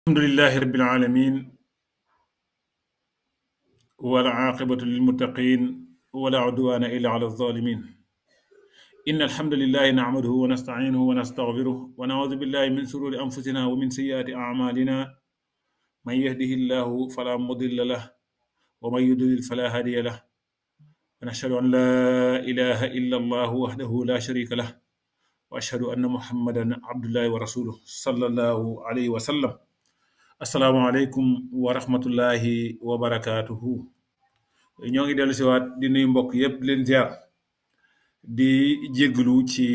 الحمد لله رب العالمين والعاقبة للمتقين ولا عدوان إلا على الظالمين إن الحمد لله نعمده ونستعينه ونستغفره ونعوذ بالله من شرور أنفسنا ومن سيئات أعمالنا من يهده الله فلا مضل له ومن يضلل فلا هادي له ونشهد أن لا إله إلا الله وحده لا شريك له وأشهد أن محمدا عبد الله ورسوله صلى الله عليه وسلم السلام عليكم ورحمة الله وبركاته ñoo ngi dellu siwaat di nuyu mbokk yépp di leen ziar di jégglu ci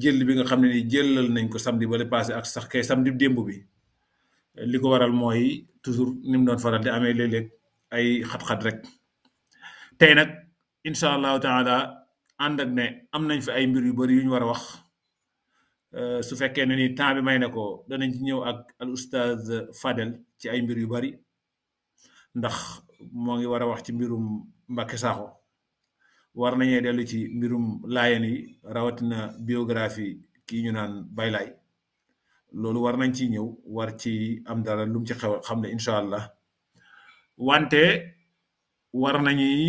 jël bi nga xam ne ni jëlal nañ ko samedi bale passé ak sax kay samedi démb bi li ko waral mooy toujours ni mu doon faral di amee léeg-léeg ay xat-xat rek tey nag incha allahu taala ànd ak ne am nañ fi ay mbir yu bari yu ñu war a wax su fekkee ne ni temps bi may na ko danañ ci ñëw ak al oustaz Fadel ci ay mbir yu bari ndax moo ngi war a wax ci mbirum Mbàkke Saaxo war nañee dellu ci mbirum laayeen yi rawatina biographie kii ñu naan baylaay loolu war nañ ci ñëw war ci am dara lu mu ci xew xam ne incha allah wante war nañuy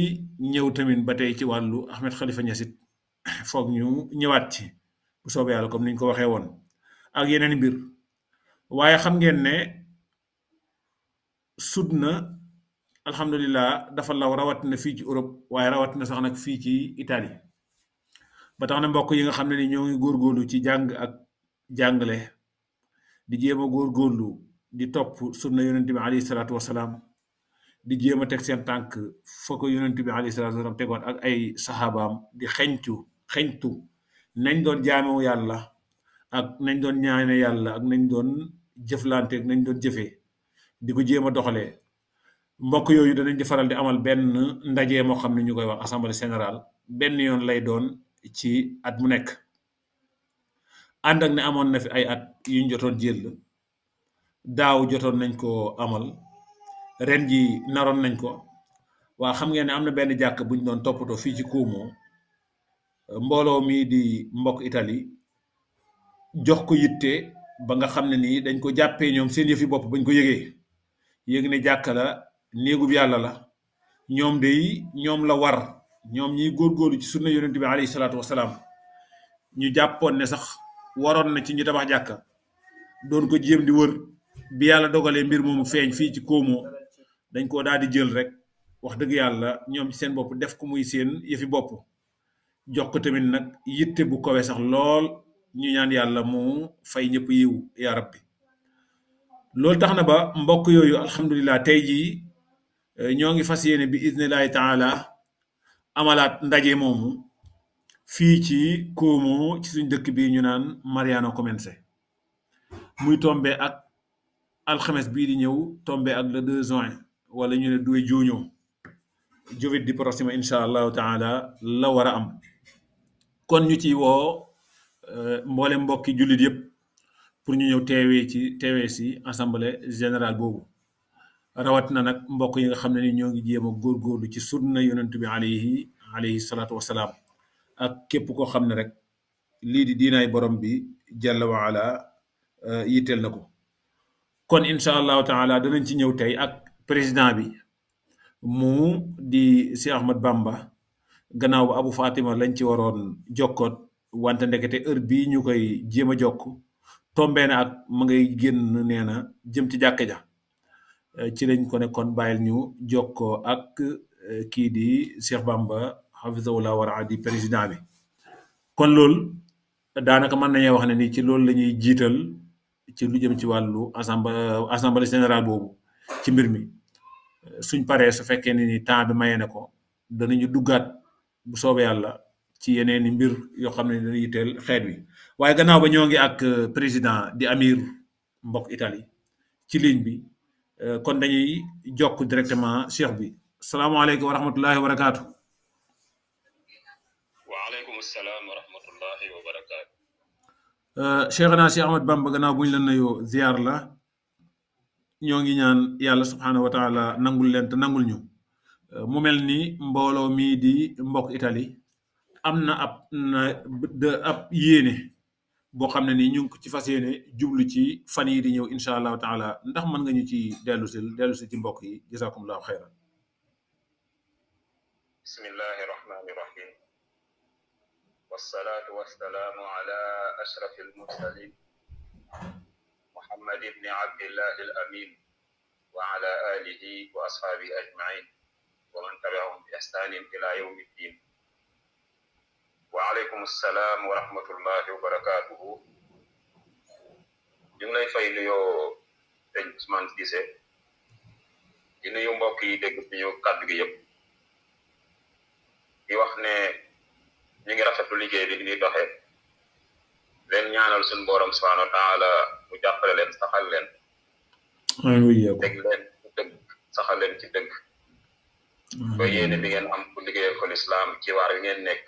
ñëw tamit ba tey ci wàllu Ahmed Khalifa Niass it foog ñu ñëwaat ci bu soobee yàlla comme niñ ko waxee woon ak yeneen mbir waaye xam ngeen ne sud na alhamdulilah dafa law rawatina fii ci Europe waaye rawatina sax nag fii ci Italie ba tax na mbokk yi nga xam ne ni ñoo ngi góorgóorlu ci jàng ak jàngale di jéem a góorgóorlu di topp sunna yonent bi alayhi salaatu wasalaam di jéem a teg seen tànk fa ko yonent bi alayhi salaatu wasalaam tegoon ak ay saxaabaam di xeñtu nañ doon jaamewu yàlla ak nañ doon ñaane yàlla ak nañ doon jëflante ak nañ doon jëfee di ko jéem a doxalee mbokk yooyu danañ di faral di amal benn ndaje moo xam ne ñu koy wax assemblée générale benn yoon lay doon ci at mu nekk ànd ak ne amoon na fi ay at yuñ jotoon jël daaw jotoon nañ ko amal ren ji naroon nañ ko waa xam ngeen ne am na benn jàkk buñ doon toppatoo fii ci Como mbooloo mi di mbokk Italie jox ko yitte ba nga xam ne nii dañ ko jàppee ñoom seen yëfi bopp bañ ko yëgee yëg ne jàkka la néegub yàlla la ñoom day ñoom la war ñoom ñiy góorgóorlu ci sunna yonent bi alayhi salaatu wasalaam ñu jàppoon ne sax waroon na ci ñu tabax jàkka doon ko jéem di wër bi yàlla dogalee mbir moomu feeñ fii ci Como dañ koo daal di jël rek wax dëgg yàlla ñoom ci seen bopp def ko muy seen yëfi bopp jox ko tamit nag yitte bu kawe sax lool ñu ñaan yàlla mu fay ñëpp yiw yaa rabbi loolu tax na ba mbokk yooyu alhamdulilah tey jii ñoo ngi fas yéene bi iznillahi taala amalaat ndaje moomu fii ci Como ci suñ dëkk bi ñu naan Mariano Comencé muy tombe ak alxames bii di ñëw tombe ak le 2 juin wala ñu ne 2 giugno giovedì prossimo incha allahu taala la war a am kon ñu ci woo mboole mbokki jullit yëpp pour ñu ñëw teewee si assemblée générale boobu rawatina nag mbokk yi nga xam ne ni ñoo ngi jéem a góorgóorlu ci sunna yonent bi alayhi salaatu wasalaam ak képp koo xam ne rek lii di diinaay borom bi jalla wa ala yitteel na ko kon incha allahu taala danañ ci ñëw tey ak président bi mu di Cheikh Ahmad Bamba gannaaw ba Abu Fatima lañ ci waroon jokkoot wante ndekete heure bii ñu koy jéem a jokk tombee na ak ma ngay génn nee na jëm ci jàkka ja ci lañ ko ne kon bàyyil ñu jokkoo ak kii di Cheikh Bamba hafizahullah wara di président bi kon loolu daanaka mën nañoo wax ne ni ci loolu la ñuy jiital ci lu jëm ci wàllu assemblée générale boobu ci mbir mi suñ paree su fekkee ne ni temps bi mayee na ko danañu duggaat bu soobee yàlla ci yeneen i mbir yoo xam ne dana yitteel xeet wi waaye gannaaw ba ñoo ngi ak président di Amir mbokk Italie ci ligne bi kon dañuy jokk directement cheikh bi salaamaaleykum wa rahmatullahi wa barakaatu. waaleykum salaam wa rahmatullahi wa barakaatu. Cheikhna Cheikh Ahmad Bamba gannaaw bu ñu la nuyoo ziar la ñoo ngi ñaan yàlla subhaanahu wa taala nangul leen te nangul ñu mu mel ni mbooloo mii di mbokk Italie am na ab yéene boo xam ne nii ñu ngi ko ci fas yéene jublu ci fan yi di ñëw incha allahu taala ndax mën nga ñu ci dellu si ci mbokk yi jazakumullahu xayran. bismillahi rahmani rahim wassalatu wassalaamu ala ashraf almursalin muhammad ibni abdillah al amin wa ala alihi wa ashaabihi ajmain wa man tabiahum bi ihsanin ila yawmi ddin. wa aleykum assalaam wa rahmatullahi wa barakatuhu. ñu ngi lay fay nuyoo sëñ Ousmane Cissé di nuyu mbokk yi dégg suñu kàddu gi yëpp di wax ne ñu ngi rafetlu liggéey bi di doxe leen ñaanal suñu borom subhanahu wa taala mu jàppale leen saxal leen dégg leen ci dëgg saxal leen ci dëgg ba yéene bi ngeen am pour liggéeyal ko lislaam ci waar wi ngeen nekk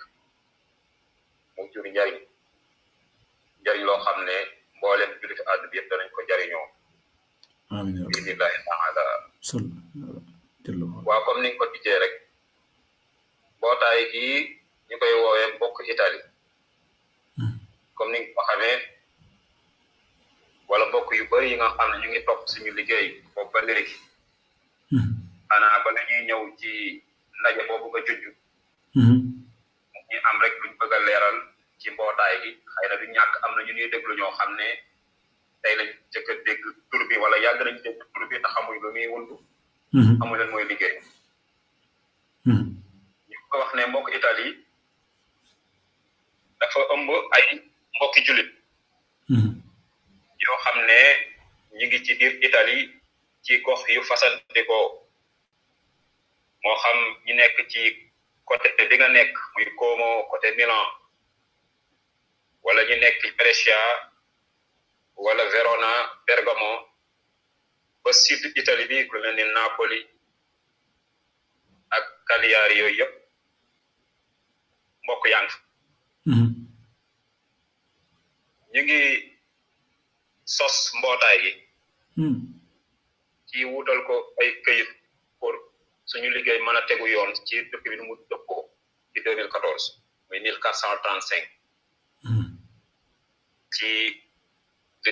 mu jur njariñ loo xam ne mboolem jullit àdduna bi yëpp danañ ko jariñoo amiin billahi taala. waaw comme ni nga ko dijee rek mbootaay gi ñu koy woowee mbokk Italie comme ni nga ko xamee wala mbokk yu bari yi nga xam ne ñu ngi topp suñu liggéey boobu ba léegi xanaa ba la ñuy ñëw ci ndaje boobu nga junj ñu am rek luñ bëgg a leeral ci mbootaay gi xëy na du ñàkk am na ñu ñuy déglu ñoo xam ne tey lañ jëkk a dégg tur bi wala yàgg nañ dégg tur bi te xamuñ lu muy wundu xamuñ leen mooy liggéey ñu ko wax ne mbokk Italie dafa ëmb ay mbokki jullit yoo xam ne ñu ngi ci biir Italie ci gox yu fasante ko moo xam ñu nekk ci côté bi nga nekk muy Como côté Milan wala ñu nekk Brescia wala Verona Bergamo ba sud Italie bi lu mel ni Napoli ak Cagliari yooyu yëpp mbokk yaa ngi fa ñu ngi sos mbootaay gi ci wutal ko ay këyit pour suñu liggéey mën a tegu yoon ci dëkk bi nu mu dëppoo ci 2014 muy 1435 ci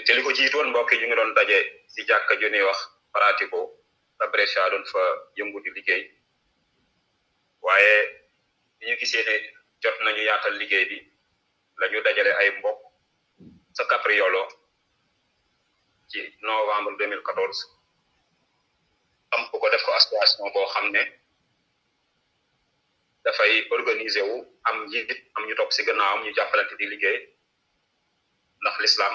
te li ko jiitoon mbokk yi ñu ngi doon daje si jàkka ju ñuy wax Pratico ta Brescia doon fa yëngu di liggéey waaye bi ñu gisee ne jot nañu yaatal liggéey bi la ñu dajale ay mbokk sa Capriolo ci novembre 2014 am ko def ko association boo xam ne dafay organiser wu am njiit am ñu topp si gannaawam ñu jàppalante di liggéey ndax l'islam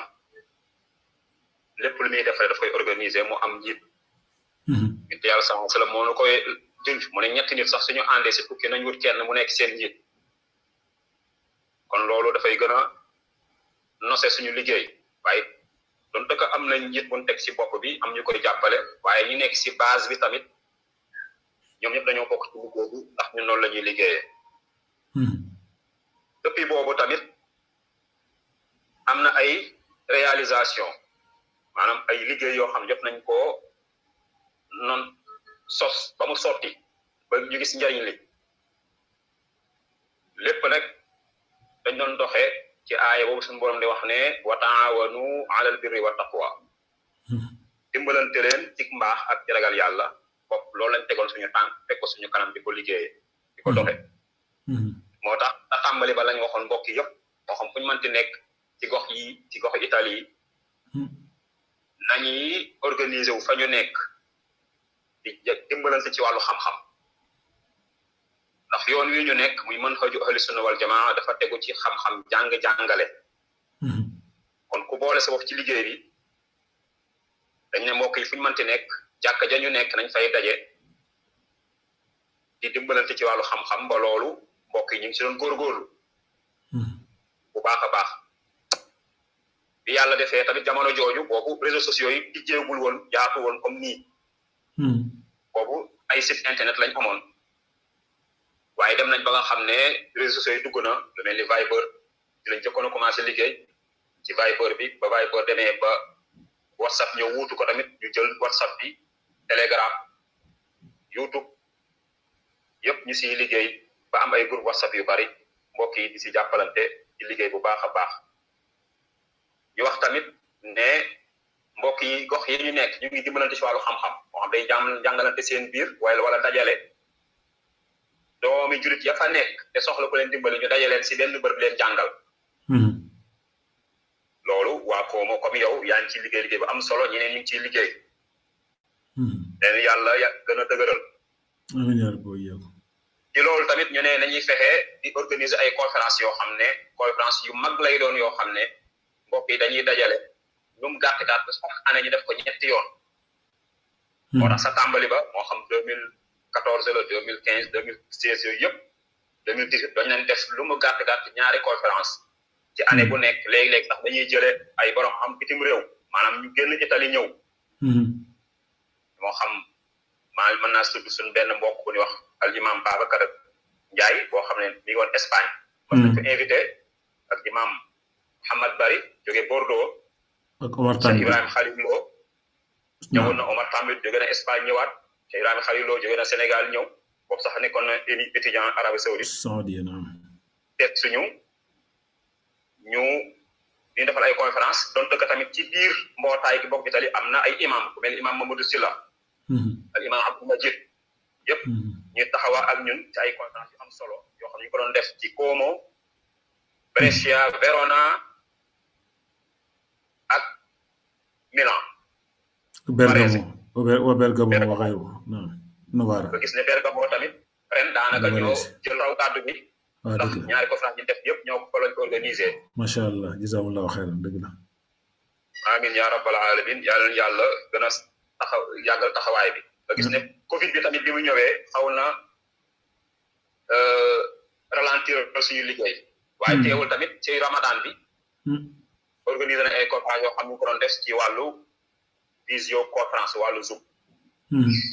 lépp lu muy def rek daf koy organiser mu am njiit it yàlla sax la moo nu koy junj mu ne ñetti nit sax suñu àndee si tukki nañ wut kenn mu nekk seen njiit kon loolu dafay gën a nose suñu liggéey waaye doon dëkk am nañ njiit bu ñu teg si bopp bi am ñu koy jàppale waaye ñu nekk si base bi tamit ñoom ñëpp dañoo bokk ci liggéey bi ndax ñun noonu la ñuy liggéeyee depuis boobu tamit am na ay réalisation maanaam ay liggéey yoo xam jot nañ koo non sos ba mu sotti ba ñu gis njariñ li lépp nag dañ doon doxee ci aaya boobu suñu borom di wax ne wa taawanu alal birri wa taqwa dimbalante leen ci mbaax ak ci ragal yàlla bopp loolu lañ tegoon suñu tànk teg ko suñu kanam di ko liggéeyee di ko doxe moo tax ta tàmbali ba lañ waxoon mbokk yëpp moo xam fu ñu mënti nekk ci gox yi ci gox Italie yi nañuy organiser wu fa ñu nekk di dimbalante ci wàllu xam-xam ndax yoon wi ñu nekk muy manhaju ahli sunna wal jamaa dafa tegu ci xam-xam jàng-jàngale kon ku boole sa bopp ci liggéey bi dañ ne mbokk yi fu ñu mënti nekk jàkka ja ñu nekk nañ fay daje di dimbalante ci wàllu xam-xam ba loolu mbokk yi ñu ngi si doon góorgóorlu bu baax a baax bi yàlla defee tamit jamono jooju boobu réseaux sociaux yi dijjeegul woon yaatu woon comme nii boobu ay site internet lañ amoon waaye dem nañ ba nga xam ne réseaux sociaux yi dugg na lu mel ni Viber di lañ jëkkoon a commencé liggéey ci Viber bi ba Viber demee ba WhatsApp ñëw wuutu ko tamit ñu jël WhatsApp bi Telegram YouTube yëpp ñu siy liggéey ba am ay groupe WhatsApp yu bari mbokk yi di si jàppalante ci liggéey bu baax a baax ñu wax tamit ne mbokk yi gox yi ñu nekk ñu ngi dimbalante ci wàllu xam-xam moo xam day jàngalante seen biir wala dajale doomi julit ya fa nekk te soxla ko leen dimbali ñu dajaleen si benn bërëb leen jàngal loolu waa Komo comme yow yaa ngi ciy liggéey bu am solo ñeneen ñu ngi ciy liggéey leen yàlla gën a dëgëral amiin yaa rabbi yow ci loolu tamit ñu ne nañuy fexe di organiser ay conférence yoo xam ne conférence yu mag lay doon yoo xam ne mbokk yi dañuy dajale lu mu gàtt sax année ñu def ko ñetti yoon moo tax sa tàmbali ba moo xam 2014 la 2015 2016 yooyu yëpp 2018 dañ leen def lu mu gàtt ñaari conférence ci année bu nekk léegi-léegi sax dañuy jële ay borom xam bitim réew maanaam ñu génn Italie ñëw moo xam mën naa tudd suñu benn mbokk bu ñuy wax al imam Babacar Ndiaye boo xam ne mi ngi woon Espagne parce que ko invité ak imam Mouhamad Bari jóge Bordeaux ak Omar Tambit Ibrahima Khalil Lo ñëwoon na Omar Tambit jóge na Espagne ñëwaat te Ibrahima Khalil Lo jóge na Sénégal ñëw boobu sax nekkoon na étudiant Arabie Saoudite teet suñu ñu defal ay conférence donte que tamit ci biir mbootaay gi bokk Italie am na ay imam ku mel imam Mamadou Silla ak imam Abdou Majid yëpp ñu taxawaa ak ñun ci ay conférence yu am solo yoo xam ne ñu ko doon def ci Como Brescia Verona ak Milan Bergamo waxeeru Novara nga gis ne Bergamo tamit ren daanaka ñoo jël raw gàddu bi ndax ñaari conférence yi def yëpp ñoo ko lañ ko organisé macha allah jazakumullahu xayran dëgg la amin ya rabbal alamin yàlla gën a yàggal taxawaay bi nga gis ne Covid bi tamit bi mu ñëwee xaw na ralentir suñu liggéey waaye teewul tamit ci Ramadan bi organisé na ay conférence yoo xam ñu ko doon def ci wàllu visio conférence wàllu Zoom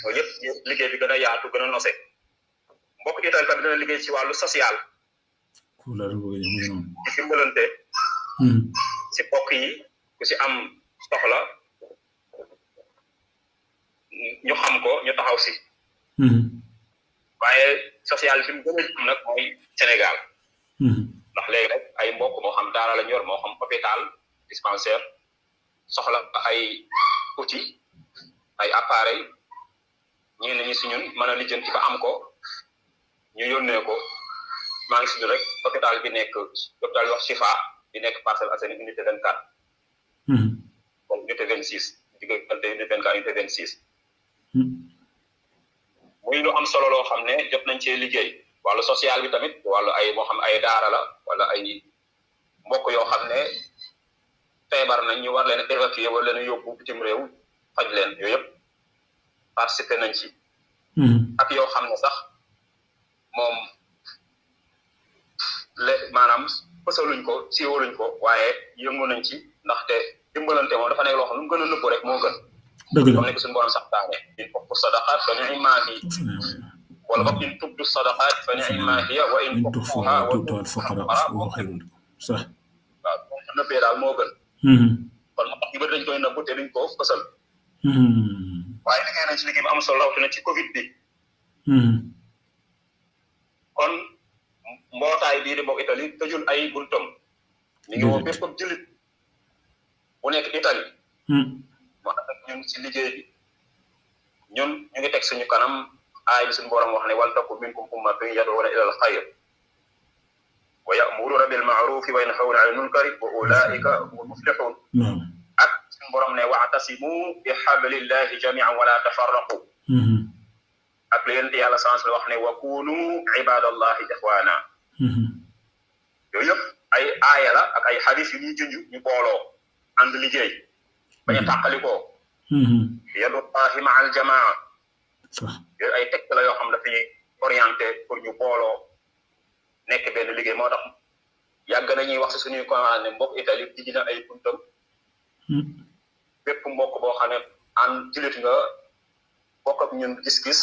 yooyu yëpp liggéey bi gën a yaatu gën a nose mbokk Italie tamit dina liggéey ci wàllu social ci dimbalante ci mbokk yi ku ci am soxla ñu xam ko ñu taxaw si waaye social fi mu gën a am nag mooy Sénégal ndax léegi rek ay mbokk moo xam daara lañ yor moo xam hôpital dispensaire soxla ay outils ay appareil ñenn ñi si ñun mën a lijjanti ba am ko ñu yónnee ko maa ngi si ñun rek hôpital bi nekk hôpital wax Chifa bi nekk Parcelles Assainies unité 24 donc unité 26 diggante unité 24 unité 26 muy lu am solo loo xam ne jot nañ cee liggéey wàllu social bi tamit wàllu ay moo xam ay daara la wala ay mbokk yoo xam ne feebar nañ ñu war leen évacuer wala leen yóbbu bitim réew faj leen yooyu yëpp participer nañ ci ak yoo xam ne sax moom maanaam pësaluñ ko siiwaluñ ko waaye yëngu nañ ci ndaxte dimbalante moom dafa nekk loo xam ne mu gën a nëbbu rek moo gën dëgg la comme nekk suñu borom sax taane in tukku sadaqat fa ni'ma hi wala boog in tubdu sadaqat fa ni'ma hiya wa in tukhfuha wa tu'tuha al-fuqara fa huwa khayrun sax waaw moom nëbbee daal moo gën kon moo tax ñu bëri dañ koy nëbbu te duñ ko fësal waaye liggéey nañ ci liggéey bu am solo rawatina ci Covid bi kon mbootaay bii di mbokk Italie tëjul ay buntam ñu ngi woo bépp jullit bu nekk Italie moo tax ñun ci liggéey bi ñun ñu ngi teg suñu kanam aay bi suñu borom wax ne wal takum minkum ummatun yad'una ila al-khayr wa ya'muruna bil ma'ruf wa yanhawna 'anil munkari wa ulaika humul muflihun ak suñu borom ne wa'tasimu bi hablillahi jami'an wa la tafarraqu ak leen yàlla sans la wax ne wa kunu ibadallahi ikhwana yooyu yëpp ay aaya la ak ay hadith yu ñuy junj ñu booloo ànd liggéey bañ a tàqalikoo yadullahi ma'al jamaa yooyu ay tekk la yoo xam dafay orienté pour ñu booloo nekk benn liggéey moo tax yàgg nañuy wax si suñuy commande ne mbokk Italie tijji na ay buntam bépp mbokk boo xam ne ànd jullit nga bokk ak ñun gis-gis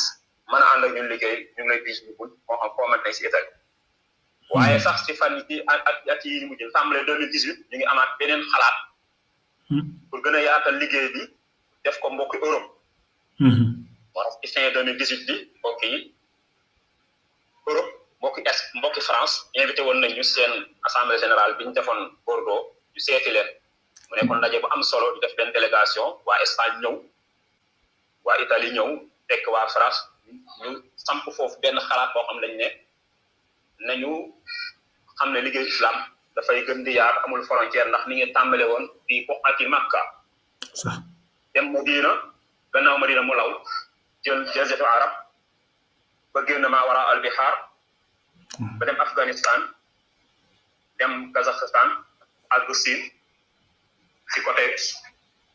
mën a ànd ak ñun liggéey ñu ngi lay biis ñu buñ moo xam foo mën nañ si Italie waaye sax si fan yi at yi mujj tàmbale 2018 ñu ngi amaat beneen xalaat pour gën a yaatal liggéey bi def ko mbokki Europe moo tax ci fin 2018 bi mbokk yi Europe mbokki France invité woon nañu seen assemblée générale bi ñu defoon Bordeaux ñu seeti leen mu nekkoon ndaje bu am solo di def benn délégation waa Espagne ñëw waa Italie ñëw tekk waa France ñu samp foofu benn xalaat boo xam lañ ne nañu xam ne liggéey islam dafay gën di yaar amul frontière ndax ni ngi tàmbale woon fii buqati Makka dem Madina gannaaw Madina mu law jël jaziratu arab ba génn maa wara al bihar ba dem Afghanistan dem Kazakhstan ak Chine ci côté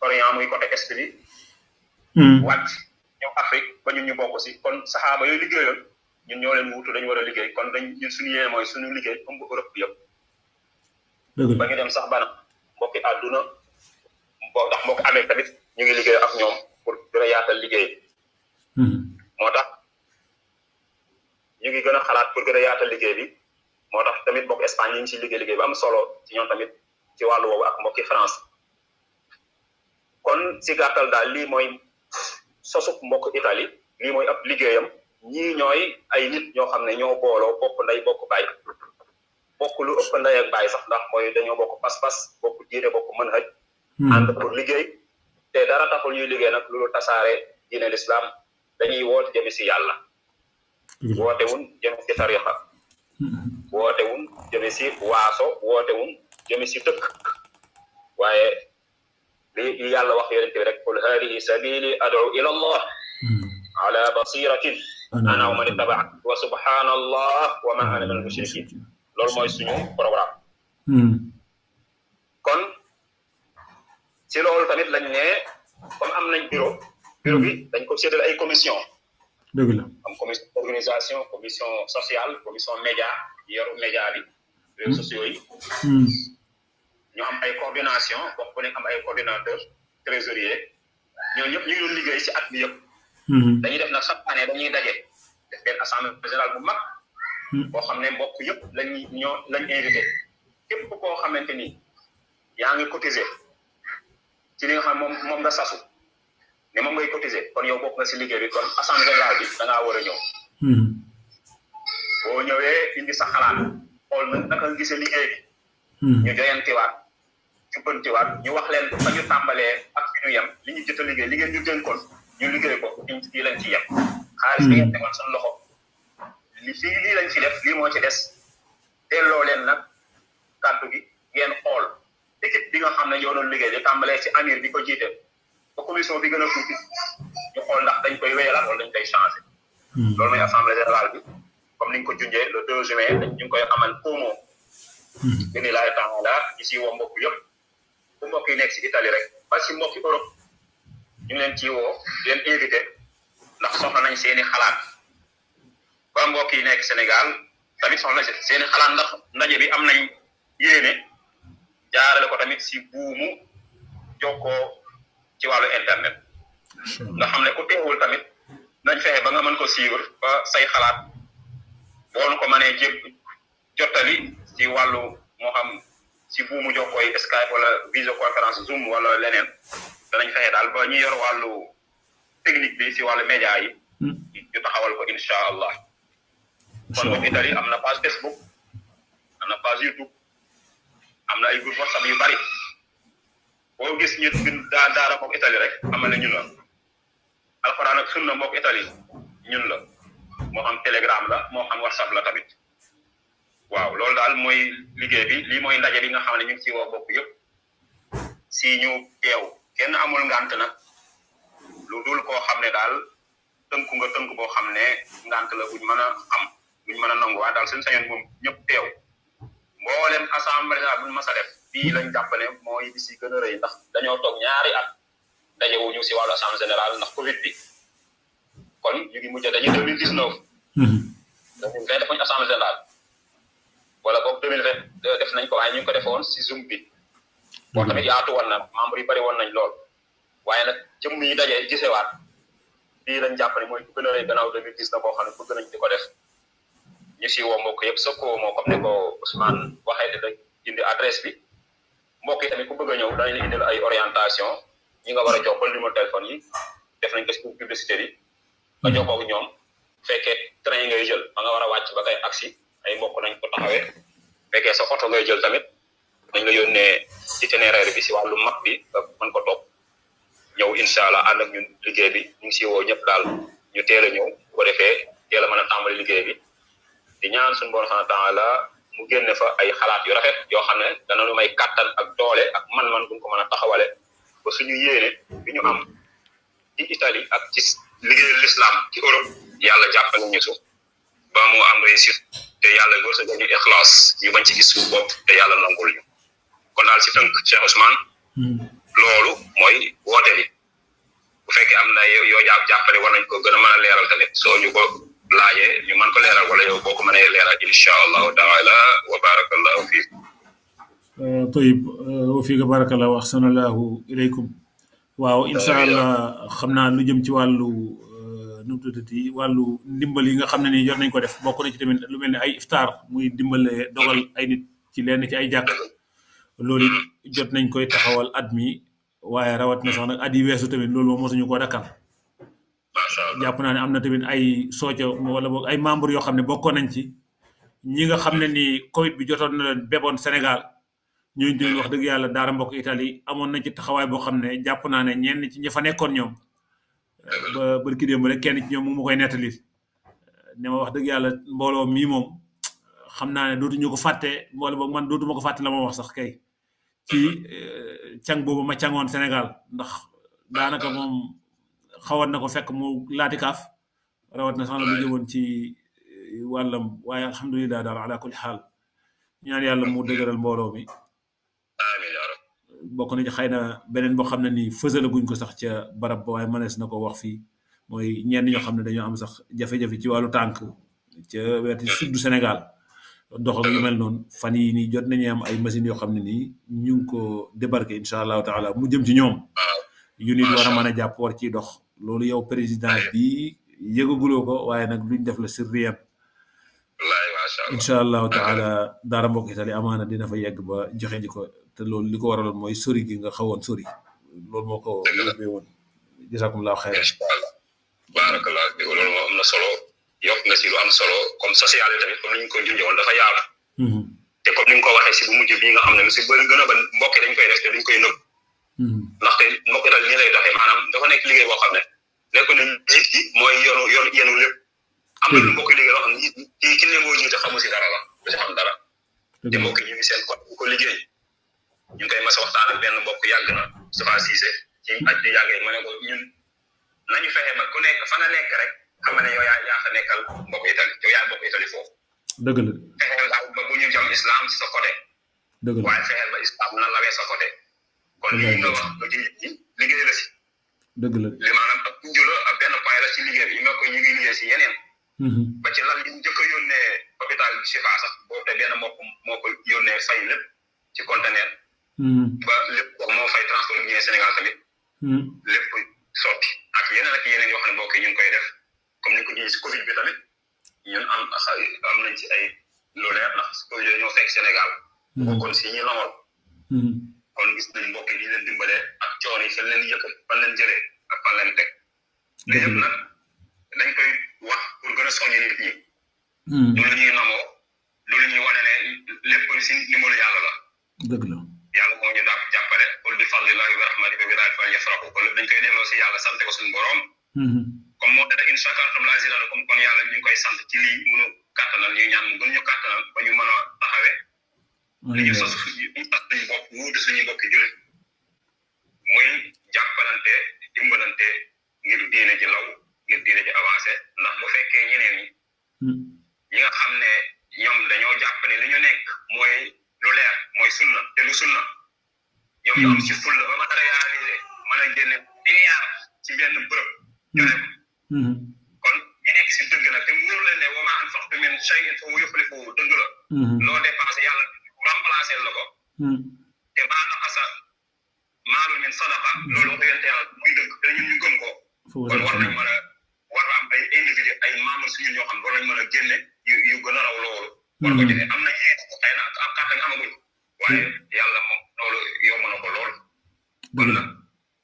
Orient muy côté est bi wàcc ñëw Afrique ba ñun ñu bokk si kon saxaaba yooyu liggéeyoon ñun ñoo leen wutu dañu war a liggéey kon dañ ñun suñu yéene mooy suñu liggéey ëmb Europe bi yëpp ba ñu dem sax bana mbokki àdduna ndax mbokki Amérique tamit ñu ngi liggéey ak ñoom pour gën a yaatal liggéey moo tax ñu ngi gën a xalaat pour gën a yaatal liggéey bi moo tax tamit mbokk Espagne ñu ngi si liggéey bu am solo ci ñoom tamit ci wàllu woowu ak mbokki France kon si gàttal daal lii mooy sosuk mbokk Italie lii mooy ab liggéeyam ñii ñooy ay nit ñoo xam ne ñoo booloo bokk ndey bokk baay bokk lu ëpp ndey ak baay sax ndax mooy dañoo bokk pas-pas bokk diine bokk manhaj ànd pour liggéey te dara taxul ñuy liggéey nag loolu tasaare diine l'islam dañuy woote jëme si yàlla wootewun jëme si tarixa wootewun jëme si waaso wootewun jëme si dëkk waaye li yàlla wax yonent bi rek qul hadihi sabili ad'u ila allah ala basiratin ana wa man ittaba'ani wa subhanallah wa ma ana minal mushrikin loolu mooy suñu programme kon si loolu tamit lañ ne comme am nañ bureau bi dañ ko séddale ay commission dëgg la am commission organisation commission sociale commission média yoru média bi réseaux sociaux yi ñu am ay coordination bokk bu nekk am ay coordinateur trésorier ñoo ñëpp ñu ngi doon liggéey si at bi yëpp dañuy def nag chaque année dañuy daje def benn assemblée générale bu mag boo xam ne mbokk yëpp lañ invité képp koo xamante ni yaa ngi cotisé ci li nga xam moom nga sasu ne moom ngay cotisé kon yow bokk nga si liggéey bi kon assemblée générale bi da ngaa war a ñëw boo ñëwee indi sa xalaat xool na naka nga gisee liggéey bi ñu joyantiwaat jubbantiwaat ñu wax leen fa ñu tàmbalee ak fi ñu yem li ñu jot a liggéey li ngeen ñu dénkoon ñu liggéey ko fii lañ ci yem xaalis bi ngeen tegoon seen loxo lii lañ ci def lii moo ci des delloo leen nag kàddu gi ngeen xool équipe bi nga xam ne ñoo doon liggéey di tàmbalee ci amir bi ko jiite ba commission bi gën a tuuti ñu xool ndax dañ koy wéyalaat wala dañ koy changé loolu mooy assemblée générale bi comme niñ ko junjee le 2 juin ñu ngi koy amal Como bini laay taala ñi si woo mbokk yëpp bu mbokk yi nekk si Italie rek ba si mbokki Europe ñu ngi leen ci woo di leen invité ndax soxla nañ seeni xalaat ba mbokk yi nekk Sénégal tamit soxla nañ seeni xalaat ndax ndaje bi am nañ yéene jaarale ko tamit si buumu jokkoo ci wàllu internet nga xam ne ku teewul tamit nañ fexe ba nga mën ko suivre ba say xalaat boo nu ko mënee jottali ci wàllu moo xam si buumu jokkooy Skype wala visioconférence Zoom wala leneen danañ fexe daal ba ñu yor wàllu technique bi si wàllu média yi ñu taxawal ko incha allah kon mbokk Italie am na page Facebook am na page YouTube am na ay groupe WhatsApp yu bari boo gis ñu daara mbokk Italie rek amal na ñun la alxuraan ak sunna mbokk Italie ñun la moo xam Telegram la moo xam WhatsApp la tamit waaw loolu daal mooy liggéey bi lii mooy ndaje bi nga xam ne ñu ngi ci woo bopp yëpp si ñu teew kenn amul ngant nag lu dul koo xam ne daal tënku nga tënk boo xam ne ngant la buñ mën a am buñ mën a nangu waaye daal suñu sañoon moom ñëpp teew mboolem assemblée générale buñ mas a def bii lañ jàpp ne mooy bi si gën a rëy ndax dañoo toog ñaari at daje wu ñu si wàllu assemblée générale ndax Covid bi kon ñu ngi mujj a daje 2019 2020 defuñu assemblée générale wala boog 2020 def nañ ko waaye ñu ngi ko defoon si Zoom bi boo tamit yaatu woon na membre yi bëri woon nañ lool waaye nag jëmm yi daje gisewaat bii lañ jàpp ne mooy bu gën a rëy gannaaw 2019 boo xam ne bëgg nañ di ko def ñu si woo mbokk yëpp soo ko moo comme ne ko Ousmane waxee da indi adresse bi mbokk yi tamit ku bëgg a ñëw danañ la indil ay orientation ñi nga war a jokkal numéro téléphone yi def nañ ko si publicité yi nga jokkoo ak ñoom fekkee train ngay jël ba nga war a wàcc ba kay aksi ay mbokk nañ ko taxawee fekkee sa oto ngay jël tamit nañ la yónnee itinéraire bi si wàllu map bi nga mën ko topp ñëw incha allah ànd ak ñun liggéey bi ñu ngi si woo ñëpp daal ñu teel a ñëw bu ko defee teel a mën a tàmbali liggéey bi di ñaan suñu borom subhanahu wa taala mu génne fa ay xalaat yu rafet yoo xam ne dana lu may kàttan ak doole ak man-man buñ ko mën a taxawale ba suñu yéene bi ñu am ci Italie ak ci liggéeyal l'islam ci Europe yàlla jàppale ñu su ba mu am réussite te yàlla wërsëgal ñu ixlaas ñu bañ ci gis suñu bopp te yàlla nangul ñu kon daal si tënk Cheikh Ousmane loolu mooy woote bi bu fekkee am na yoo jàppale war nañ ko gën a mën a leeral tamit soo ñu ko laajee ñu mën ko leeral wala yow boo ko mënee leeral insha allahu taala wa barakallahu fiik طيب وفيك بارك الله واحسن الله اليكم waaw incha allah xam naa lu jëm ci wàllu nu mu tuddati wàllu ndimbal yi nga xam ne ni jot nañ ko def bokk na ci tamit lu mel ne ay iftaar muy dimbale dogal ay nit ci lenn ci ay jàkk loolu jot nañ koy taxawal at mi waaye rawat na sax nag at yi weesu tamit loolu moom mosuñu ko dakkal jàpp naa ne am na tamit ay sooco wala boog ay membre yoo xam ne bokkoon nañ ci ñi nga xam ne ni Covid bi jotoon na leen beboon Sénégal ñooñu tamit wax dëgg yàlla daara mbokk Italie amoon nañ ci taxawaay boo xam ne jàpp naa ne ñenn ci ña fa nekkoon ñoom ba barki démb rek kenn ci ñoom mu ma koy nettali ne ma wax dëgg yàlla mbooloo mii moom xam naa ne dootuñu ko fàtte wala boog man dootuma ko fàtte la ma wax sax kay ci càng boobu ma càngoon Sénégal ndax daanaka moom xawoon na ko fekk mu laati kaaf rawat na sax na lu jëmoon ci wàllam waaye alhamdulilah daal ala kulli xaal ñaan yàlla mu dëgëral mbooloo mi bokk na ci xëy na beneen boo xam ne nii fësalaguñ ko sax ca barab ba waaye mënees na ko wax fii mooy ñenn ñoo xam ne dañoo am sax jafe-jafe ci wàllu tànk ca weeti sud du Sénégal dox ak yu mel noonu fan yii nii jot nañu am ay machines yoo xam ne nii ñu ngi ko débarqué incha allahu taala mu jëm ci ñoom yu nit war a mën a jàpp war ciy dox loolu yow président bi yëgaguloo ko waaye nag luñ def la sirriyan incha allahu taala daara mbokk Italie amaana dina fa yegg ba joxe ji ko te loolu li ko waraloon mooy sori gi nga xawoon sori loolu moo ko yóbbee woon jazakumullahu xayran barakallahu fi loolu moo am na solo yokk nga si lu am solo comme social yi tamit comme ni ñu ko junjoon dafa yaatu te comme ni nga ko waxee si bu mujj bii nga xam ne lu si bëri gën a ba mbokk dañ koy def te duñ koy nëbb ndaxte mbokk Italie nii lay doxee maanaam dafa nekk liggéey boo xam ne nekk na njiit gi mooy yenu lépp am na lu mbokk liggéey loo xam ne ki ne moo jiite xamu si dara la du si xam dara te mbokk ñu ngi seen ko liggéey ñu ngi koy mas a waxtaan ak benn mbokk yàgg na Moustapha Cissé ci aj di yàggee ma ne ko ñun nañu fexe ba ku nekk fa nga nekk rek xam ne yow yaa fa nekkal mbokk Italie yow yaa mbokk Italie foofu dëgg la fexeel daal ba bu ñu jam islam si sa côté dëgg la waaye fexeel ba islam na lawee sa côté kon lii nga wax nga ci nit ñi liggéey la si dëgg la li maanaam ak junj la ak benn point la ci liggéey bi ñu ko ñu ngi liggéey si yeneen ba ci lan li ñu njëkk a yónnee hôpital Chifa sax boobu te benn mbokk moo ko yónnee fay lépp ci conteneur ba lépp moo fay transport bi Sénégal tamit lépp sotti ak yeneen yoo xam ne mbokk yi ñu ngi koy def comme ni ko gisee si Covid bi tamit ñun am nañ ci ay lu leer ndax Covid ñoo fekk Sénégal bokkoon si ñi lamoon kon gis nañ mbokk yi leen dimbalee ak coono yi fan leen yëkkat fan leen jëlee ak fan leen teg lépp nag dañ koy wax pour gën a soññi nit ñi loolu ñuy namoo loolu ñuy wane ne lépp si ndimbalu yàlla la dëgg la yàlla moo ñu daal jàppale qul bi fadlillahi wa rahmatihi wa bi dhaalika falyafrahu kon dañ koy delloo si yàlla sant ko suñu borom comme moo tax in shakartum la azidannakum kon yàlla ñu ngi koy sant ci lii mënu kàttanal ñuy ñaan mu gën ñu kàttanal ba ñu mën a taxawee li ñu sos ñu tas suñu bopp wuute suñu bokki jullit muy jàppalante dimbalante ngir diine ji law ngir diine ji avancé ndax bu fekkee ñeneen ñi nga xam ne ñoom dañoo jàpp ne li ñu nekk mooy lu leer mooy sunna te lu sunna ñoom ñu am ci fulla ba mën a réaliser mën a génne milliard ci benn bërëb joxe kon ñu nekk si dëgg nag te mënu leen ne wa maa anfaqtum min shay'in fa huwa yukhlifuhu dëgg la loo dépensé yàlla remplacé la ko te maa naqasa maalun min sadaqa loolu wax yonte yàlla muy dëgg te ñun ñu gëm ko kon war nañ mën a war am ay individu ay membres suñu ñoo xam war nañ mën a génne yu gën a raw loolu war ko jëlee am na yéen xëy na ak kàttan amaguñ waaye yàlla moom loolu yomb na ko lool kon nag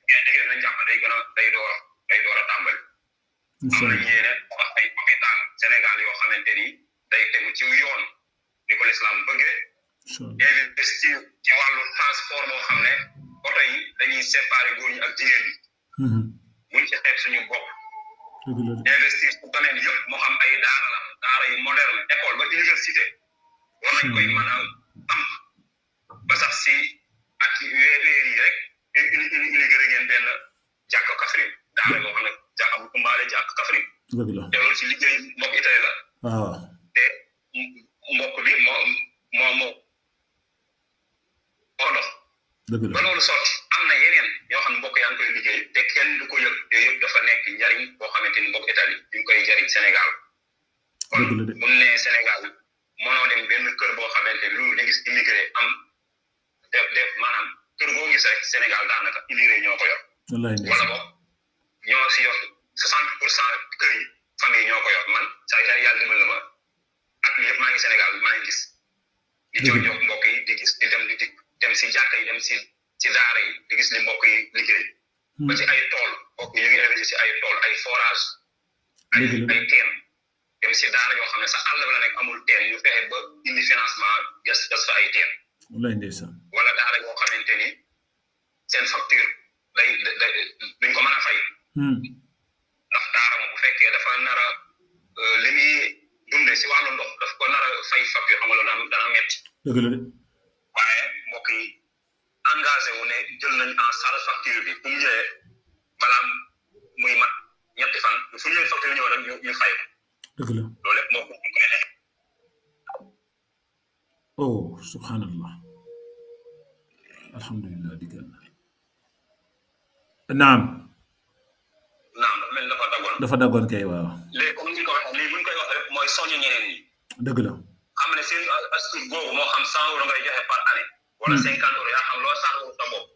ñeen diggée nañ jàpp day gën a day door a tàmbali am nañ yéene wax ay hôpital Sénégal yoo xamante ni day tegu ci yoon ni ko l'islam bëggee investir ci wàllu transport boo xam ne oto yi dañuy séparer góor ñi ak jigéen ñi buñ ci xeeb suñu bopp investir ci domaine yëpp moo xam ay daara yu moderne école ba université war nañ koy mën a am ba sax si ak weer yi rek inauguré ngeen benn jàkk Kaffrine daara moo xam ne jàkk bu kumbaale jàkk Kaffrine te loolu ci liggéey mbokk Italie la te mbokk bi moo dox ba loolu sotti am na yeneen yoo xam ne mbokk yaa ngi koy liggéey te kenn du ko yëg yooyu yëpp dafa nekk njariñ boo xamante ni mbokk Italie ñu ngi koy jariñ Sénégal kon bu ne Sénégal mënoo dem benn kër boo xamante lu da gis immigré am def maanaam kër boo gis rek Sénégal daanaka immigré ñoo ko yor wala boog ñoo si yor 60% kër yi famille ñoo ko yor man saa yàlla dimbal na ma ak yëpp maa ngi Sénégal maa ngi gis di jox mbokk yi di gis di dem si jàkka yi dem si daara yi di gis li mbokk yi liggéey ba ci ay tool mbokk yi ñu ngi investi si ay tool ay forage ay teen dem si daara yoo xam ne sax àll ba la nekk amul teen ñu fexe ba indi financement gas fa ay teen wala daara yoo xamante ni seen facture day duñ ko mën a fay ndax daara moom bu fekkee dafa nar a li muy dunde si wàllu ndox daf ko nar a fay facture xam nga loolu dana metti waaye mbokk yi engagé wu ne jël nañ en charge facture bi bu mu ñëwee balaa muy mat ñetti fan fu ñëwee facture ñëw rek ñu fay ko loolu lépp moo ko koy def subhanallah alhamdulillah diggal naam dafa daggoon kay waaw léegi comme ni ko waxee lii buñ koy wax rek mooy soñu ñeneen ñi dëgg la xam ne seen astuce boobu moo xam 100 € ngay joxe par année wala 50 € yaa xam loo saxlu sa bopp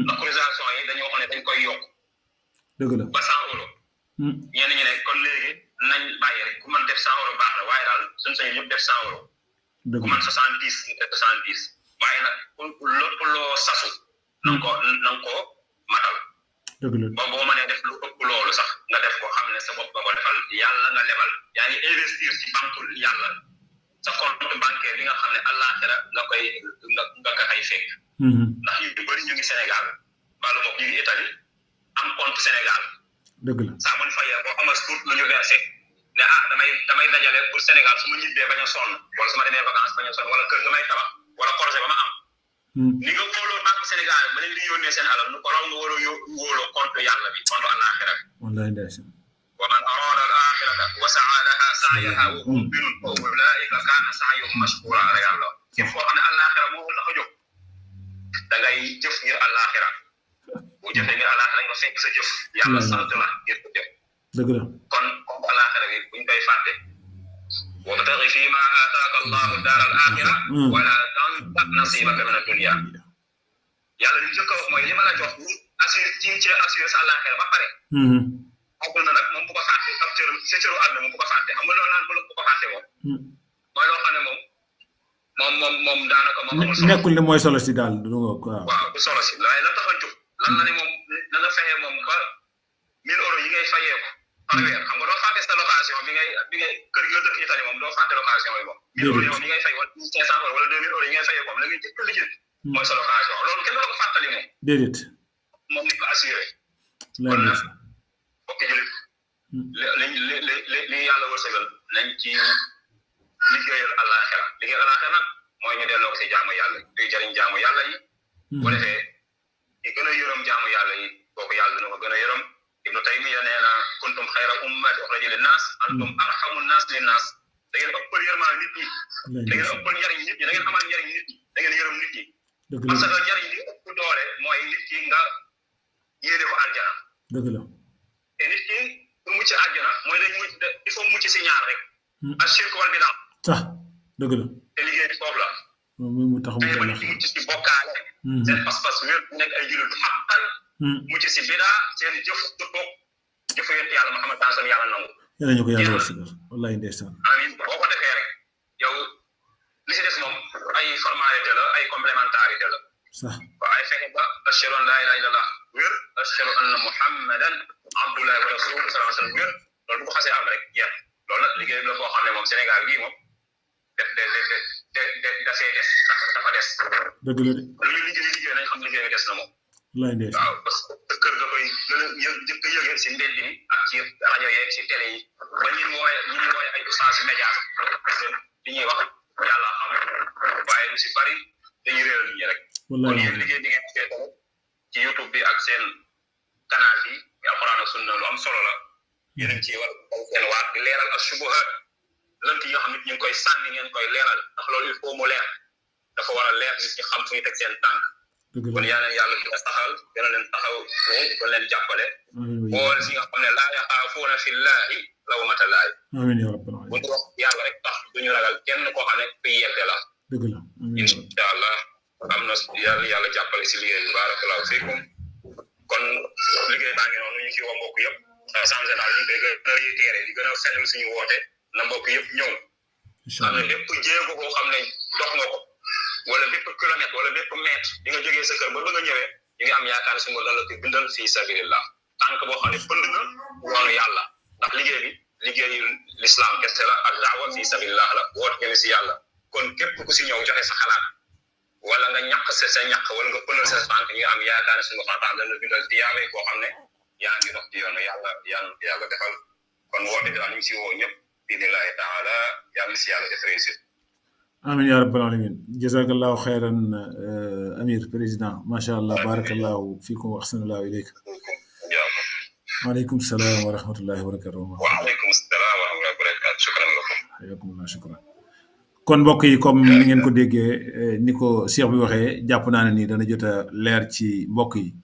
ndax cotisation yi dañoo xam ne dañ koy yokk dëgg la ba 100 € ñenn ñi ne kon léegi nañ bàyyi rek ku mën def 100 € baax na waaye daal suñu sañu ñëpp def 100 € ku mën 70 ñu def 70 waaye nag lépp loo sasu na nga ko matal ba boo mënee def lu ëpp loolu sax nga def ko xam ne sa bopp nga ko defal yàlla nga lebal yaa ngi investir ci banque yàlla sa compte bancaire bi nga xam ne àllaaxira nga ko ay fekk ndax yu bëri ñu ngi Sénégal wala boog ñu ngi Italie am compte Sénégal dëgg la saa mun fayee boo amas tuut lu ñu versé ne damay dajale pour Sénégal su ma ñibbee bañ a sonn wala su ma demee vacances bañ a sonn wala kër ga may tabax wala projet ba ma am ni nga wóoloo banque Sénégal ba leen di yónnee seen alal nu ko raw nga war a wóoloo compte yàlla bi compte àllaaxira bi wallahi ndeysaan wa man arada al axirata wa saa laha saayaha wa hum mu'minun fa ulaika kaana saayuhum mashkura la yàlla képp koo xam ne àllaaxira moo tax a jóg da ngay jëf ngir àllaaxira boo jëfee ngir àllaaxira nga fekk sa jëf yàlla sant la ngir ko jëf dëgg la kon compte àllaaxira bi buñ koy fàtte wabtaghi fiima aataaka allahu daara al axira wala tansa nasibaka min ad-dunya yàlla li njëkk a wax mooy li ma la jox ñu assuré sa àllaaxira ba pare àdduna nag moom bu ko fàtte ab cër sa cëru àdduna moom bu ko fàtte xam nga loolu naan bu ko fàtte moom mooy loo xam ne moom daanaka moom amul solo nekkul ne mooy solo si daal du nga waaw du solo si waaye la tax a jóg lan la ne moom na nga fexe moom ba 1000 € yi ngay fayee ko par weer xam nga doo fàtte sa location bi ngay kër gi nga dëkk Italie moom doo fàtte location yi moom 1000 € moom yi ngay fay wala 500 € wala 2000 € yi ngay fayee ko moom la ngay jëkk lijjit mooy sa location loolu kenn du la ko fàttali moom déedéet moom ni ko assuré kon nag bokk jëlit li yàlla wërsëgal nañ ci liggéeyal àllaaxira liggéeyal àllaaxira nag mooy ñu delloo ko si jaamu yàlla luy jëriñ jaamu yàlla yi bu defee ki gën a yërëm jaamu yàlla yi kooku yàlla dina ko gën a yërëm Ibnu Taymiya nee na kuntum xayra ummati uxrijat linnaas antum arhamu nnaas linnaas da ngeen ëppal yërmaa nit ñi da ngeen ëppal njariñ nit ñi da ngeen amal njariñ nit ñi da ngeen yërëm nit ñi parce que njariñ li ëpp doole mooy nit ki nga yéene ko aljana dëgg la te nit ki pour mucc aljana mooy dañ mucc il faut mucc si ñaar rek ashirk wal bidaa sax dëgg la te liggéey bi foofu la moom mu tax mu nit ki mucc si bokkaale seen pas-pas wér nekk ay jullit xaqal mucc si bidaa seen jëf dëppoog jëfu yonent yàlla Muhammad tansam yàlla nangu yàlla ñu ko yàlla wërsëgal wallahi ndeysaan amiin boo ko defee rek yow li si des moom ay formalité la ay complémentarité la sax waaye fexe ba ashhadu an laa ilaaha illallah wér ashhadu anna muhammadan abdullahi wa rasuluhu sallallahu alayhi wa sallam wér loolu bu ko xasee am rek jeex loolu nag liggéey la boo xam ne moom Sénégal gii moom def dafee des dafa des. dëgg la de. lu ñu liggéey nañ xam liggéey bi des na moom. lay ndees. waaw parce que kër ga koy gën a jëkk a yëgee si mbedd mi ak ci rajo yeeg si télé yi ba ñu wooye ay ustaas média li ñuy wax yàlla xam waaye lu si bari dañuy réeral nit ñi rek. kon yéen liggéey di ngeen ci YouTube bi ak seen canal bi alxuraan ak sunna lu am solo la yéen a ngi ciy war seen waat di leeral ak subuhaat lënt yi nga xam ne ñu ngi koy sànni ngeen koy leeral ndax loolu il faut mu leer dafa war a leer nit ñi xam fu ñu teg seen tànk. kon yaa neen yàlla dina saxal dina leen taxaw dina leen jàppale. boole si nga xam ne laa yaxaafuuna fillaahi lawmata laay. amiin yaa rabbal aalamiin. bu ñu wax yàlla rek tax duñu ragal kenn koo xam ne ku yedde la. dëgg la incha allah am na yàlla jàppale si liggéey bi barakallahu fiikum kon liggéey baa ngi noonu ñu ci woo mbokk yëpp en général ñu koy gën a réitéré di gën a fenn suñu woote na mbokk yëpp ñëw. xam ne lépp jéego boo xam ne dox nga ko. wala bépp kilomètre wala bépp mètre di nga jógee sa kër ba nga ñëwee di nga am yaakaar si mu dal la ko bindal fii sabilillah tànk boo xam ne pënd na yoonu yàlla ndax liggéey bi liggéeyu l'islam kese la ak daawa fii sabilillah la woot ngeen si yàlla kon képp ku si ñëw joxe sa xalaat wala nga ñàkk sa ñàkk wala nga pëndal sa tànk ñu am yaakaar si nga xantaan dana bindal tiyaaba koo xam ne yaa ngi dox ci yoonu yàlla defal kon woote bi daal ñu ngi si woo ñëpp biidnillahi taala yàlla si yàlla def réussite. amin ya rabbal alamin jazakallahu xayran amir président macha allah barakallahu fikum wa ahsanallahu ilayk waaleykum salaam wa rahmatullahi wa barakatuh waaleykum salaam wa rahmatullahi wa barakatuh shukran lakum hayakumullah shukran kon mbokk yi comme ni ngeen ko déggee ni ko Cheikh bi waxee jàpp naa ne ni dana jot a leer ci mbokk yi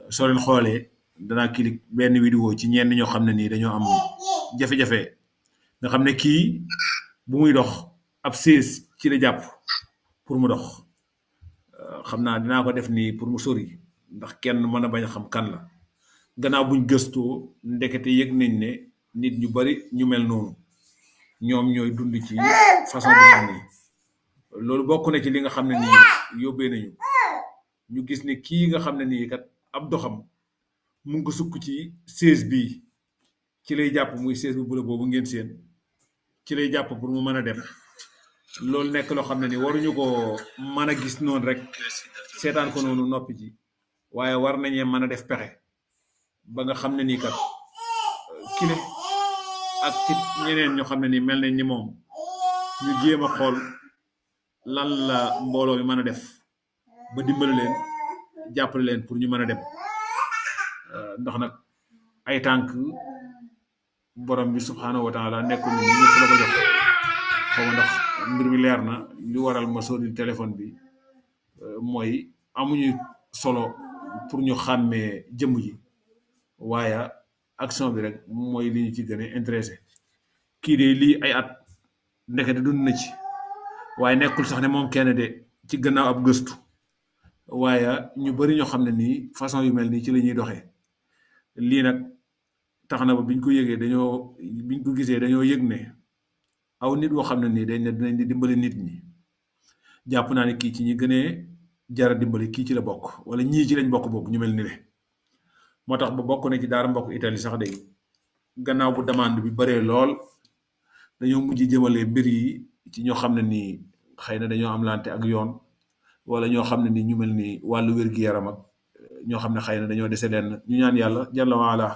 soo leen xoolee danaa clic benn vidéo ci ñenn ñoo xam ne nii dañoo am jafe-jafe nga xam ne kii bu muy dox ab siis ci la jàpp pour mu dox xam naa dinaa ko def nii pour mu sori ndax kenn mën a bañ a xam kan la gannaaw buñ gëstoo ndekete yëg nañ ne nit ñu bari ñu mel noonu ñoom ñooy dund ci façon bu mel nii loolu bokk na ci li nga xam ne nii yóbbee nañu ñu gis ne kii nga xam ne nii kat ab doxam mu ngi ko sukk ci siis bii ci lay jàpp muy siis bu bula boobu ngeen seen ci lay jàpp pour mu mën a dem loolu nekk loo xam ne ni waruñu ko mën a gis noonu rek seetaan ko noonu noppi ci waaye war nañee mën a def pexe ba nga xam ne nii kat kile ak ci ñeneen ñoo xam ne ni mel nañ ni moom ñu jéem a xool lan la mbooloo mi mën a def ba dimbali leen jàppale leen pour ñu mën a dem ndax nag ay tànk borom bi subhanahu wa taala nekkul ni ñëpp la ko jox xaw ma ndax mbir mi leer na li waral ma sori téléphone bi mooy amuñu solo pour ñu xàmmee jëmm ji waaye action bi rek mooy li ñu ci gën a intéressé kii de lii ay at ndekete dund na ci waaye nekkul sax ne moom kenn de ci gannaaw ab gëstu waaye ñu bari ñoo xam ne nii façon yu mel nii ci la ñuy doxee lii nag tax na ba biñ ko yëgee biñ ko gisee dañoo yëg ne aw nit woo xam ne nii dañ ne dinañ di dimbali nit ñi jàpp naa ne kii ci ñi gënee jara dimbali kii ci la bokk wala ñii ci lañ bokk ñu mel ni le moo tax ba bokk na ci daara mbokk Italie sax day gannaaw bu demande bi bëree lool dañoo mujj jëmale mbir yi ci ñoo xam ne nii xëy na dañoo am lante ak yoon wala ñoo xam ne nii ñu mel ni wàllu wér-gi-yaram ak ñoo xam ne xëy na dañoo dese leen ñu ñaan yàlla jalla waala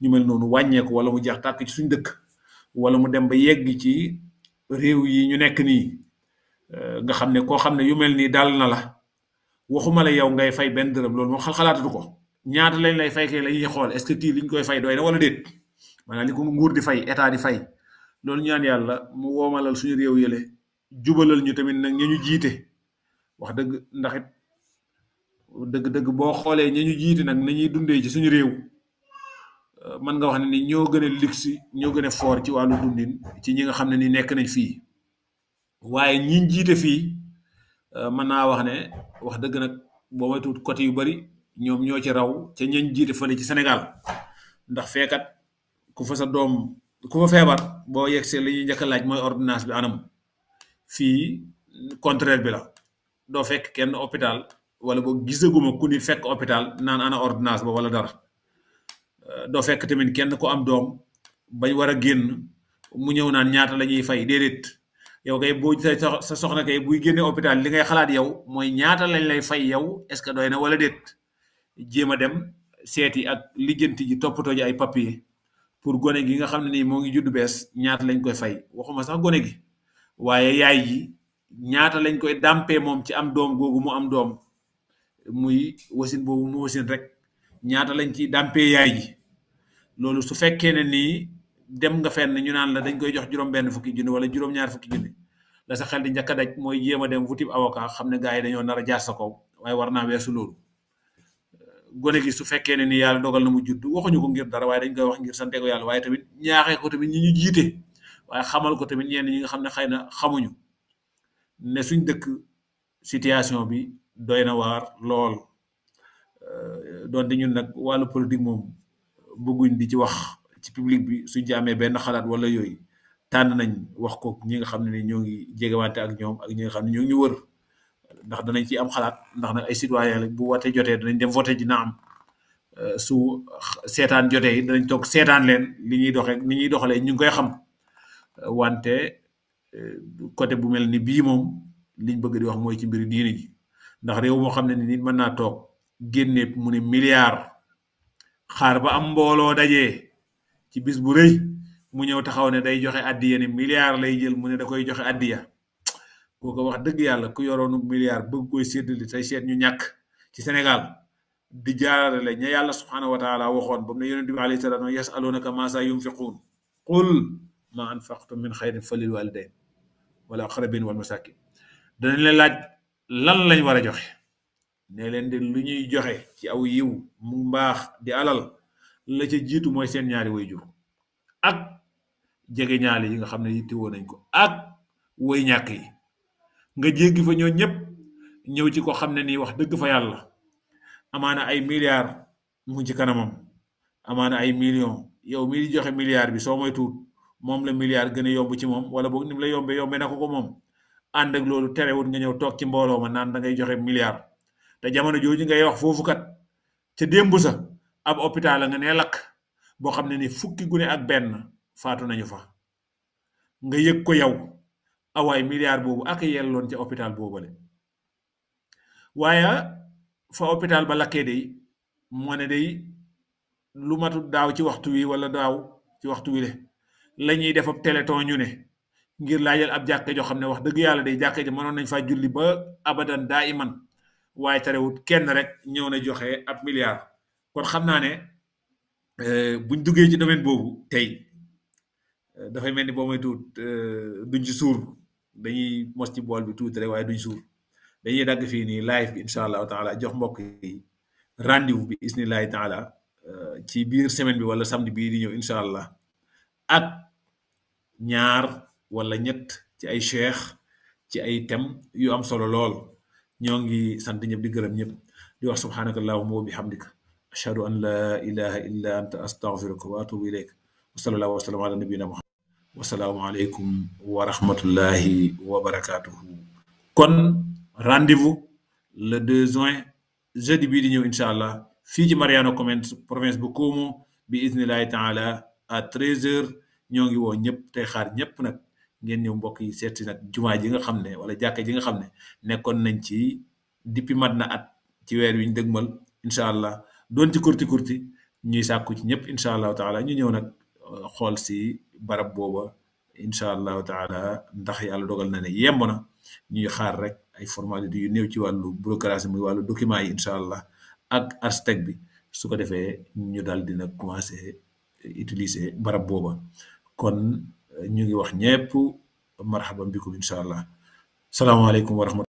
ñu mel noonu wàññeeku wala mu jeex tàkk ci suñ dëkk wala mu dem ba yegg ci réew yi ñu nekk nii nga xam ne koo xam ne yu mel nii dal na la waxuma la yow ngay fay benn dërëm loolu moom xalaatatu ko ñaata lañ lay fay kay la ñuy xool est-ce que kii liñ koy fay doy na wala déet maanaam li ko nguur di fay état di fay loolu ñaan yàlla mu woomalal suñu réew yële jubalal ñu tamit nag ña ñu jiite wax dëgg ndax it dëgg-dëgg boo xoolee ña ñu jiite nag nañuy dundee ci suñu réew man nga wax ne ni ñoo gën a luxe ñoo gën a fort ci wàllu dundin ci ñi nga xam ne ni nekk nañ fii waaye ñiñ jiite fii mën naa wax ne wax dëgg nag boo may tuut côté yu bari ñoom ñoo ci raw ca ñañ jiite fële ci Sénégal ndax feekat ku fa sa doom ku fa feebar boo yegsee li ñuy njëkk a laaj mooy ordonnance bi anam fii contraire bi la doo fekk kenn hôpital wala boo gisaguma ku nit fekk hôpital naan ana ordonnance ba wala dara doo fekk tamit kenn ko am doom bañ war a génn mu ñëw naan ñaata la ñuy fay déedéet yow kay boo sa soxna kay buy génne hôpital li ngay xalaat yow mooy ñaata lañ lay fay yow est ce que doy na wala déet jéem a dem seeti ak lijjanti ji toppatoo ji ay papier pour gone gi nga xam ne nii moo ngi judd bees ñaata lañ koy fay waxuma sax gone gi waaye yaay ji ñaata lañ koy dàmpee moom ci am doom googu mu am doom muy wasin boobu mu wasin rek ñaata lañ ci dàmpee yaay ji loolu su fekkee ne nii dem nga fenn ñu naan la dañ koy jox juróom-benn fukki junni wala juróom-ñaar fukki junni la sa xel di njëkk a daj mooy jéem a dem wutib avocat xam ne gars yi dañoo nar a jaar sa kaw waaye war naa weesu loolu gone gi su fekkee ne ni yàlla dogal na mu judd waxuñu ko ngir dara waaye dañ koy wax ngir sante ko yàlla waaye tamit ñaaxee ko tamit ñi ñu jiite waaye xamal ko tamit ñenn ñi nga xam ne xëy na xamuñu ne suñ dëkk situation bi doy na waar lool donte ñun nag wàllu politique moom bëgguñ di ci wax ci public bi suñ ci amee benn xalaat wala yooyu tànn nañ wax ko ñi nga xam ne ni ñoo ngi jegewante ak ñoom ak ñi nga xam ne ñoo ngi ñu wër ndax danañ ci am xalaat ndax nag ay citoyen la bu wote jotee danañ dem voté ji na am su seetaan jotee yi danañ toog seetaan leen li ñuy doxee ni ñuy doxalee ñu ngi koy xam wante côté bu mel ni bii moom liñ bëgg di wax mooy ci mbiri diine ji ndax réew moo xam ne ni nit mën naa toog génne mu ne milliard xaar ba am mbooloo dajee ci bis bu rëy mu ñëw taxaw ne day joxe addiya ne milliard lay jël mu ne da koy joxe addiya kooku wax dëgg yàlla ku yoroonu milliard bëgg koy séddali tey seet ñu ñàkk ci Sénégal di jaarale ña yàlla subhanahu wa taala waxoon ba mu ne yonent bi alayhi salaam yasalunaka ma sa yunfiquun qul ma anfaqtum min xayrin falil walidain wala aqrabin wal masakin danañ leen laaj lan lañ war a joxe ne leen de lu ñuy joxe ci aw yiw mu mbaax di alal la ca jiitu mooy seen ñaari way jur ak jege ñaali yi nga xam ne yittewoo nañ ko ak woy ñàkk yi nga jéggi fa ñoo ñëpp ñëw ci ko xam ne nii wax dëgg fa yàlla amaana ay milliards mu ci kanamam amaana ay millions yow mi di joxe milliard bi soo moy tuut moom la milliard gën a yomb ci moom wala boog ni mu la yombe na ko moom ànd ak loolu terewut nga ñëw toog ci mbooloo ma naan da ngay joxe milliard te jamono jooju ngay wax foofu kat ca démb sa ab hôpital la nga ne lakk boo xam ne ni fukki gune ak benn faatu nañu fa nga yëg ko yow awaay milliard boobu ak yelloon ca hôpital boobale waaye fa hôpital ba lakkee day moo ne day lu matu daaw ci waxtu wi wala daaw ci waxtu wi le la ñuy def ab téléthon ñu ne ngir laajal ab jàkke joo xam ne wax dëgg yàlla day jàkke ji mënoon nañ faa julli ba abadan daa iman waaye terewut kenn rek ñëw na joxe ab milliard kon xam naa ne buñ duggee ci domaine boobu tey dafay mel ni boo may tuut duñ ci suur dañuy mos ci bool bi tuuti rek waaye duñ suur dañuy dagg fii nii live bi incha allahu taala jox mbokk yi rendez-vous bi isnillahi taala ci biir semaine bi wala samedi bii di ñëw incha allah ak ñaar wala ñett ci ay cheikh ci ay thème yu am solo lool ñoo ngi sant ñëpp di gërëm ñëpp di wax subhanaka allahumma wa bihamdika ashhadu an la ilaha illa anta astaghfiruka wa atubu ilayk wa sallallahu wa sallam ala nabiyina muhammad wasalaamu aleykum wa rahmatullahi wa barakatuhu kon rendez-vous le 2 juin jeudi bii di ñëw incha allah fii ci Mariano Commence province bu Como bi idnillahi taala à 13h ñoo ngi woo ñëpp tey xaar ñëpp nag ngeen ñëw mbokk yi seeti nag jumaa ji nga xam ne wala jàkka ji nga xam ne nekkoon nañ ci depuis mat na at ci weer wi ñu dëgmal incha allah doon ci kurti ñuy sàkku ci ñëpp incha allahu taala ñu ñëw nag xool si barab booba incha allahu taala ndax yàlla dogal na ne yemb na ñuy xaar rek ay formalité yu néew ci wàllu bureaucratie muy wàllu document yi incha allah ak architecte bi su ko defee ñu daal dina commencé utiliser barab booba kon ñu ngi wax ñëpp marhaban bikum incha allah salaamaaleykum wa rahmatulah